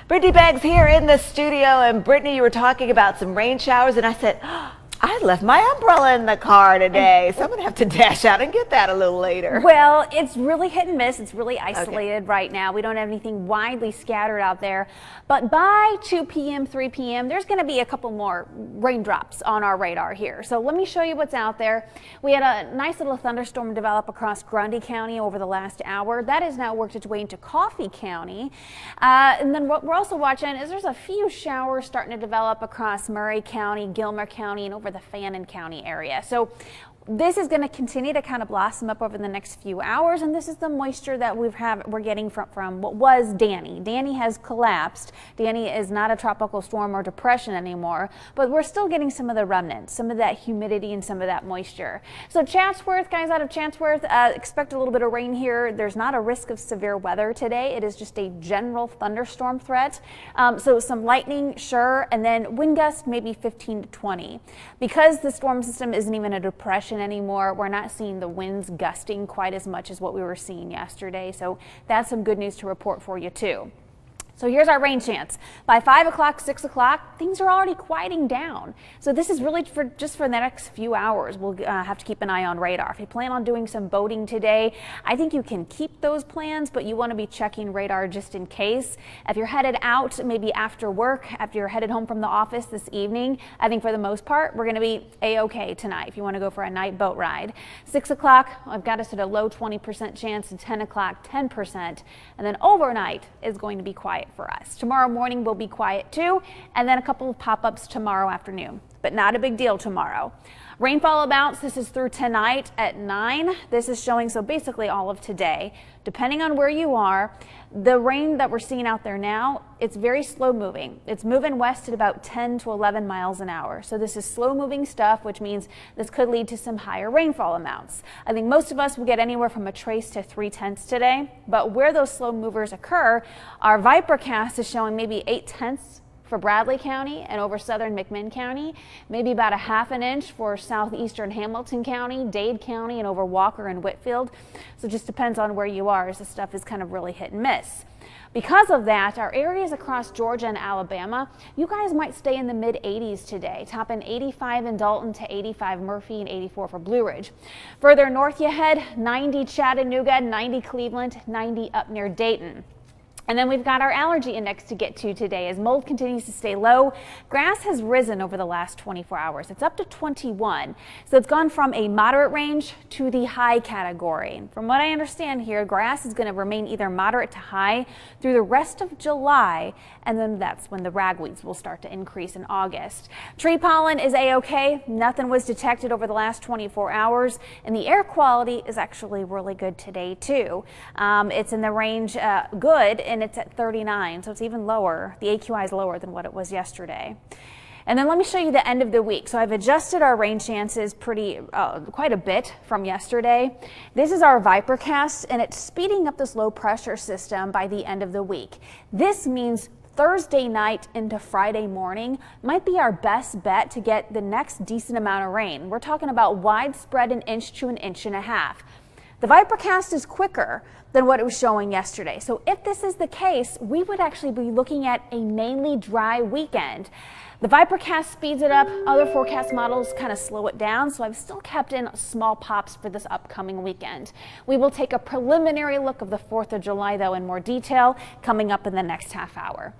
Brittany Beggs here in the studio, and Brittany, you were talking about some rain showers, and I said, I left my umbrella in the car today, so I'm going to have to dash out and get that a little later. Well, it's really hit and miss. It's really isolated right now. We don't have anything widely scattered out there. But by 2 p.m., 3 p.m., there's going to be a couple more raindrops on our radar here. So let me show you what's out there. We had a nice little thunderstorm develop across Grundy County over the last hour. That has now worked its way into Coffee County. And then what we're also watching is there's a few showers starting to develop across Murray County, Gilmer County, and over the Fannin County area. So this is going to continue to kind of blossom up over the next few hours, and this is the moisture that we're getting from what was Danny. Danny has collapsed. Danny is not a tropical storm or depression anymore, but we're still getting some of the remnants, some of that humidity and some of that moisture. So Chatsworth, guys out of Chatsworth, expect a little bit of rain here. There's not a risk of severe weather today. It is just a general thunderstorm threat. So some lightning, sure, and then wind gusts maybe 15 to 20. Because the storm system isn't even a depression anymore, we're not seeing the winds gusting quite as much as what we were seeing yesterday. So that's some good news to report for you too. So here's our rain chance. By 5 o'clock, 6 o'clock, things are already quieting down. So this is really just for the next few hours. We'll have to keep an eye on radar. If you plan on doing some boating today, I think you can keep those plans, but you want to be checking radar just in case. If you're headed out, maybe after work, after you're headed home from the office this evening, I think for the most part, we're going to be A-OK tonight if you want to go for a night boat ride. 6 o'clock, I've got us at a low 20% chance, and 10 o'clock, 10%. And then overnight is going to be quiet for us. Tomorrow morning will be quiet too, and then a couple of pop-ups tomorrow afternoon, but not a big deal tomorrow. Rainfall amounts, this is through tonight at 9. This is showing, so basically all of today. Depending on where you are, the rain that we're seeing out there now, it's very slow moving. It's moving west at about 10 to 11 miles an hour. So this is slow moving stuff, which means this could lead to some higher rainfall amounts. I think most of us will get anywhere from a trace to 3/10 today, but where those slow movers occur, our Vipercast is showing maybe 8/10 for Bradley County and over southern McMinn County, maybe about a ½ an inch for southeastern Hamilton County, Dade County, and over Walker and Whitfield. So it just depends on where you are, as this stuff is kind of really hit and miss. Because of that, our areas across Georgia and Alabama, you guys might stay in the mid-80s today, topping 85 in Dalton to 85 Murphy and 84 for Blue Ridge. Further north you head, 90 Chattanooga, 90 Cleveland, 90 up near Dayton. And then we've got our allergy index to get to today as mold continues to stay low. Grass has risen over the last 24 hours. It's up to 21. So it's gone from a moderate range to the high category. From what I understand here, grass is going to remain either moderate to high through the rest of July, and then that's when the ragweeds will start to increase in August. Tree pollen is A-OK. Nothing was detected over the last 24 hours, and the air quality is actually really good today too. It's in the range good, and it's at 39, so it's even lower. The AQI is lower than what it was yesterday. And then let me show you the end of the week. So I've adjusted our rain chances quite a bit from yesterday. This is our Vipercast, and it's speeding up this low pressure system by the end of the week. This means Thursday night into Friday morning might be our best bet to get the next decent amount of rain. We're talking about widespread 1 inch to 1.5 inches. The Vipercast is quicker than what it was showing yesterday. So if this is the case, we would actually be looking at a mainly dry weekend. The Vipercast speeds it up. Other forecast models kind of slow it down. So I've still kept in small pops for this upcoming weekend. We will take a preliminary look of the 4th of July, though, in more detail coming up in the next half hour.